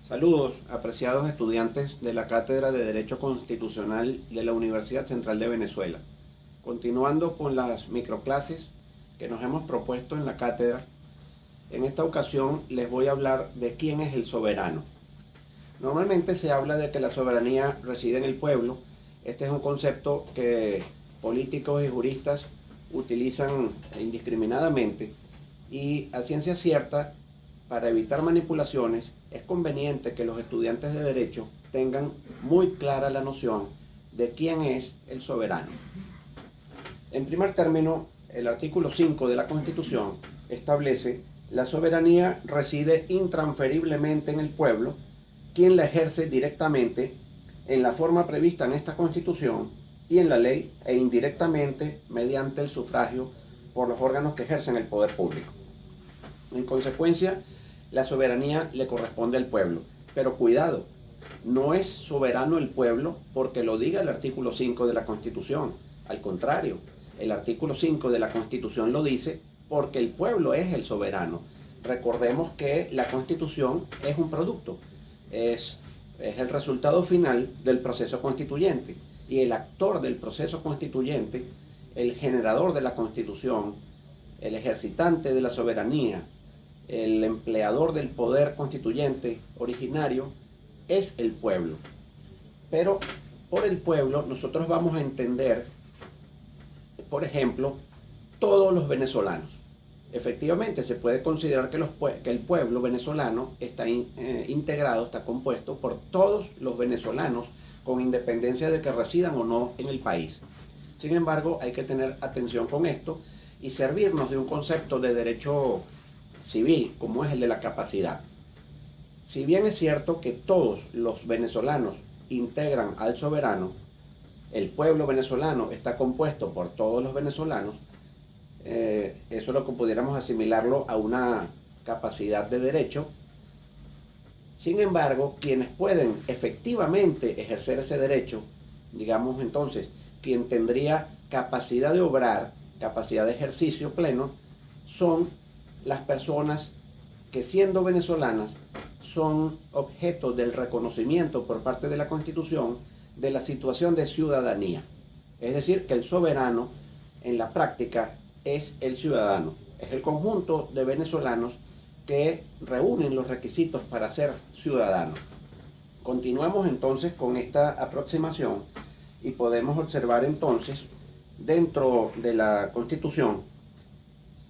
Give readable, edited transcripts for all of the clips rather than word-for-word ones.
Saludos, apreciados estudiantes de la Cátedra de Derecho Constitucional de la Universidad Central de Venezuela. Continuando con las microclases que nos hemos propuesto en la cátedra, en esta ocasión les voy a hablar de quién es el soberano. Normalmente se habla de que la soberanía reside en el pueblo. Este es un concepto que políticos y juristas utilizan indiscriminadamente y a ciencia cierta, para evitar manipulaciones, es conveniente que los estudiantes de Derecho tengan muy clara la noción de quién es el soberano. En primer término, el artículo 5 de la Constitución establece: la soberanía reside intransferiblemente en el pueblo, quien la ejerce directamente en la forma prevista en esta Constitución y en la ley, e indirectamente mediante el sufragio por los órganos que ejercen el poder público. En consecuencia, la soberanía le corresponde al pueblo. Pero cuidado, no es soberano el pueblo porque lo diga el artículo 5 de la Constitución. Al contrario, el artículo 5 de la Constitución lo dice porque el pueblo es el soberano. Recordemos que la Constitución es un producto, es el resultado final del proceso constituyente. Y el actor del proceso constituyente, el generador de la Constitución, el ejercitante de la soberanía, el empleador del poder constituyente originario, es el pueblo. Pero por el pueblo nosotros vamos a entender, por ejemplo, todos los venezolanos. Efectivamente, se puede considerar que el pueblo venezolano está integrado, está compuesto por todos los venezolanos, con independencia de que residan o no en el país. Sin embargo, hay que tener atención con esto y servirnos de un concepto de derecho civil, como es el de la capacidad. Si bien es cierto que todos los venezolanos integran al soberano, el pueblo venezolano está compuesto por todos los venezolanos, eso es lo que pudiéramos asimilarlo a una capacidad de derecho. Sin embargo, quienes pueden efectivamente ejercer ese derecho, digamos entonces, quien tendría capacidad de obrar, capacidad de ejercicio pleno, son las personas que, siendo venezolanas, son objeto del reconocimiento por parte de la Constitución de la situación de ciudadanía. Es decir, que el soberano en la práctica es el ciudadano, es el conjunto de venezolanos que reúnen los requisitos para ser ciudadanos. Continuamos entonces con esta aproximación y podemos observar entonces dentro de la Constitución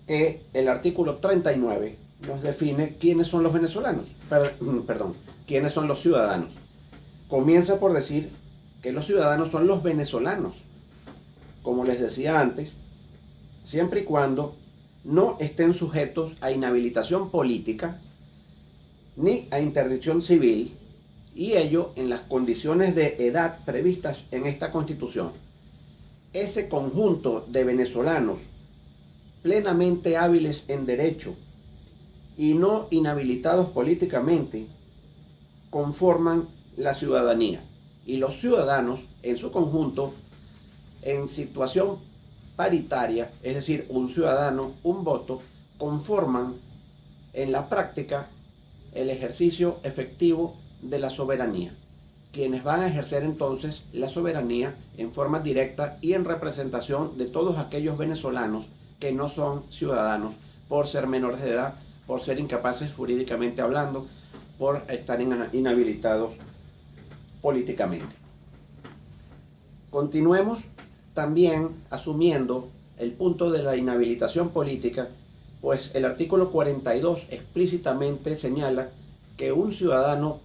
que el artículo 39 nos define quiénes son los venezolanos, quiénes son los ciudadanos. Comienza por decir que los ciudadanos son los venezolanos, como les decía antes, siempre y cuando no estén sujetos a inhabilitación política ni a interdicción civil, y ello en las condiciones de edad previstas en esta Constitución. Ese conjunto de venezolanos plenamente hábiles en derecho y no inhabilitados políticamente conforman la ciudadanía, y los ciudadanos en su conjunto, en situación paritaria, es decir, un ciudadano, un voto, conforman en la práctica el ejercicio efectivo de la soberanía, quienes van a ejercer entonces la soberanía en forma directa y en representación de todos aquellos venezolanos que no son ciudadanos por ser menores de edad, por ser incapaces jurídicamente hablando, por estar inhabilitados políticamente. Continuemos también asumiendo el punto de la inhabilitación política, pues el artículo 42 explícitamente señala que un ciudadano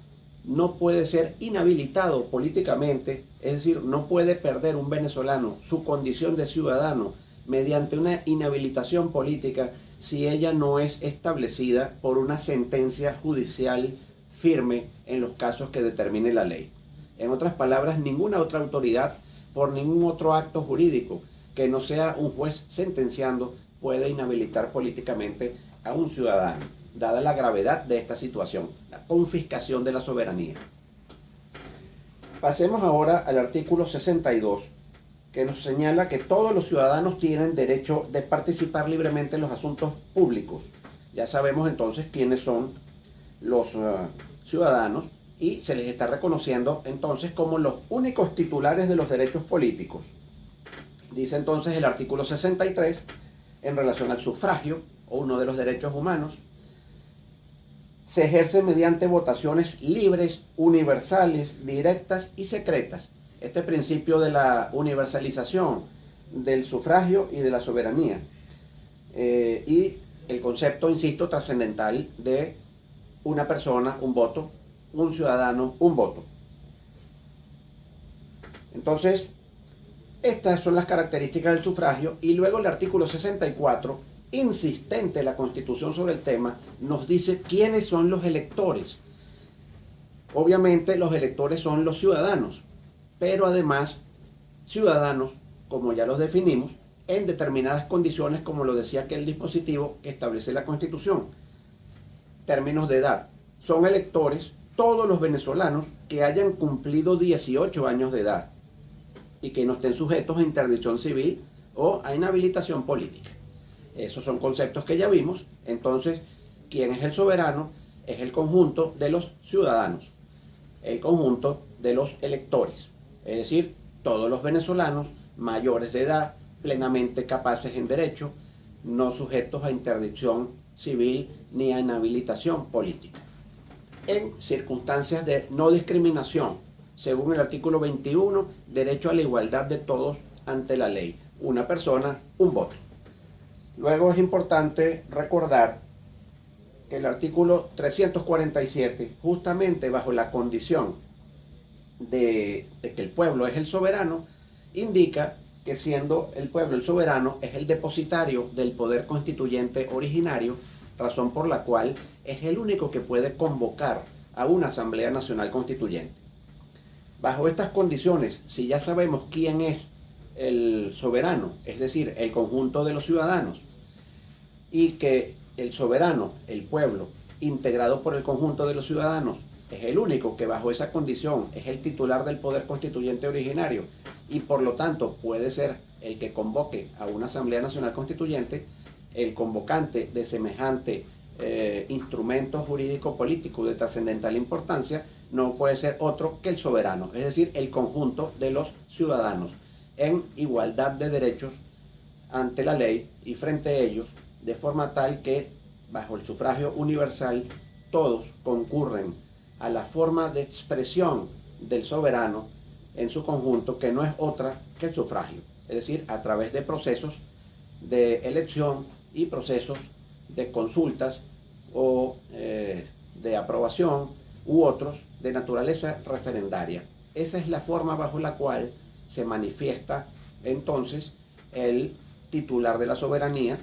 no puede ser inhabilitado políticamente, es decir, no puede perder un venezolano su condición de ciudadano mediante una inhabilitación política si ella no es establecida por una sentencia judicial firme en los casos que determine la ley. En otras palabras, ninguna otra autoridad, por ningún otro acto jurídico que no sea un juez sentenciando, puede inhabilitar políticamente a un ciudadano, dada la gravedad de esta situación, la confiscación de la soberanía. Pasemos ahora al artículo 62, que nos señala que todos los ciudadanos tienen derecho de participar libremente en los asuntos públicos. Ya sabemos entonces quiénes son los ciudadanos y se les está reconociendo entonces como los únicos titulares de los derechos políticos. Dice entonces el artículo 63 en relación al sufragio, o uno de los derechos humanos: se ejerce mediante votaciones libres, universales, directas y secretas. Este principio de la universalización del sufragio y de la soberanía. Y el concepto, insisto, trascendental de una persona, un voto, un ciudadano, un voto. Entonces, estas son las características del sufragio, y luego el artículo 64, insistente en la Constitución sobre el tema, nos dice quiénes son los electores. Obviamente los electores son los ciudadanos, pero además ciudadanos, como ya los definimos, en determinadas condiciones, como lo decía aquel dispositivo que establece la Constitución. Términos de edad: son electores todos los venezolanos que hayan cumplido 18 años de edad y que no estén sujetos a interdicción civil o a inhabilitación política. Esos son conceptos que ya vimos. Entonces, ¿quién es el soberano? Es el conjunto de los ciudadanos, el conjunto de los electores, es decir, todos los venezolanos mayores de edad, plenamente capaces en derecho, no sujetos a interdicción civil ni a inhabilitación política, en circunstancias de no discriminación, según el artículo 21, derecho a la igualdad de todos ante la ley, una persona, un voto. Luego es importante recordar que el artículo 347, justamente bajo la condición de que el pueblo es el soberano, indica que siendo el pueblo el soberano, es el depositario del poder constituyente originario, razón por la cual es el único que puede convocar a una Asamblea Nacional Constituyente. Bajo estas condiciones, si ya sabemos quién es el soberano, es decir, el conjunto de los ciudadanos, y que el soberano, el pueblo, integrado por el conjunto de los ciudadanos, es el único que bajo esa condición es el titular del poder constituyente originario y por lo tanto puede ser el que convoque a una Asamblea Nacional Constituyente, el convocante de semejante instrumento jurídico-político de trascendental importancia no puede ser otro que el soberano, es decir, el conjunto de los ciudadanos en igualdad de derechos ante la ley y frente a ellos, de forma tal que bajo el sufragio universal todos concurren a la forma de expresión del soberano en su conjunto, que no es otra que el sufragio, es decir, a través de procesos de elección y procesos de consultas o de aprobación u otros de naturaleza referendaria. Esa es la forma bajo la cual se manifiesta entonces el titular de la soberanía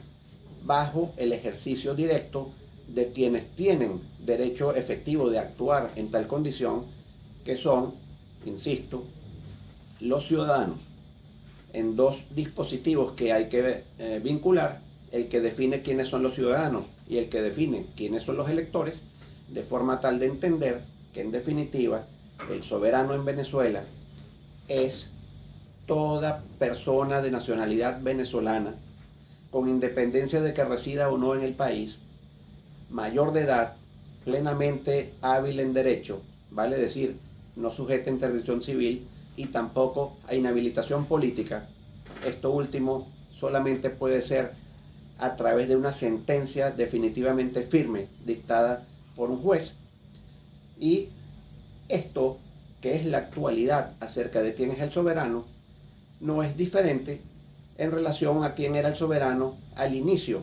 bajo el ejercicio directo de quienes tienen derecho efectivo de actuar en tal condición, que son, insisto, los ciudadanos, en dos dispositivos que hay que vincular: el que define quiénes son los ciudadanos y el que define quiénes son los electores, de forma tal de entender que en definitiva el soberano en Venezuela es toda persona de nacionalidad venezolana, con independencia de que resida o no en el país, mayor de edad, plenamente hábil en derecho, vale decir, no sujeta a interdicción civil y tampoco a inhabilitación política. Esto último solamente puede ser a través de una sentencia definitivamente firme dictada por un juez. Y esto, que es la actualidad acerca de quién es el soberano, no es diferente en relación a quién era el soberano al inicio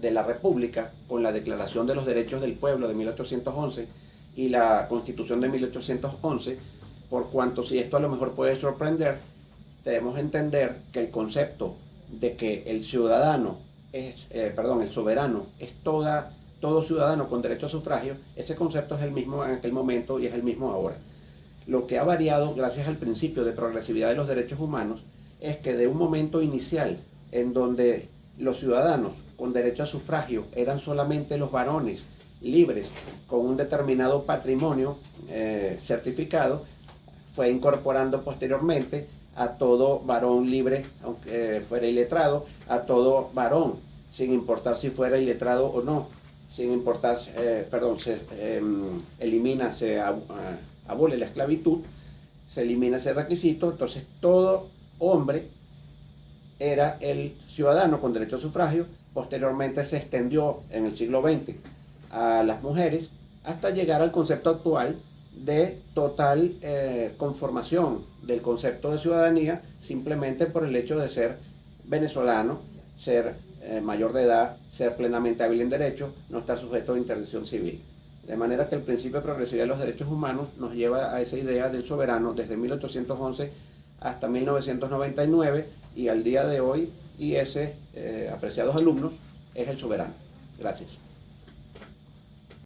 de la República, con la Declaración de los Derechos del Pueblo de 1811 y la Constitución de 1811, por cuanto, si esto a lo mejor puede sorprender, debemos entender que el concepto de que el ciudadano es, el soberano es todo ciudadano con derecho a sufragio, ese concepto es el mismo en aquel momento y es el mismo ahora. Lo que ha variado gracias al principio de progresividad de los derechos humanos es que de un momento inicial en donde los ciudadanos con derecho a sufragio eran solamente los varones libres con un determinado patrimonio certificado, fue incorporando posteriormente a todo varón libre, aunque fuera iletrado, a todo varón, sin importar si fuera iletrado o no, sin importar, elimina se abole la esclavitud, se elimina ese requisito, entonces todo hombre era el ciudadano con derecho a sufragio. Posteriormente se extendió en el siglo XX a las mujeres hasta llegar al concepto actual de total conformación del concepto de ciudadanía, simplemente por el hecho de ser venezolano, ser mayor de edad, ser plenamente hábil en derecho, no estar sujeto a interdicción civil. De manera que el principio de progresividad de los derechos humanos nos lleva a esa idea del soberano desde 1811 hasta 1999 y al día de hoy, y ese, apreciados alumnos, es el soberano. Gracias.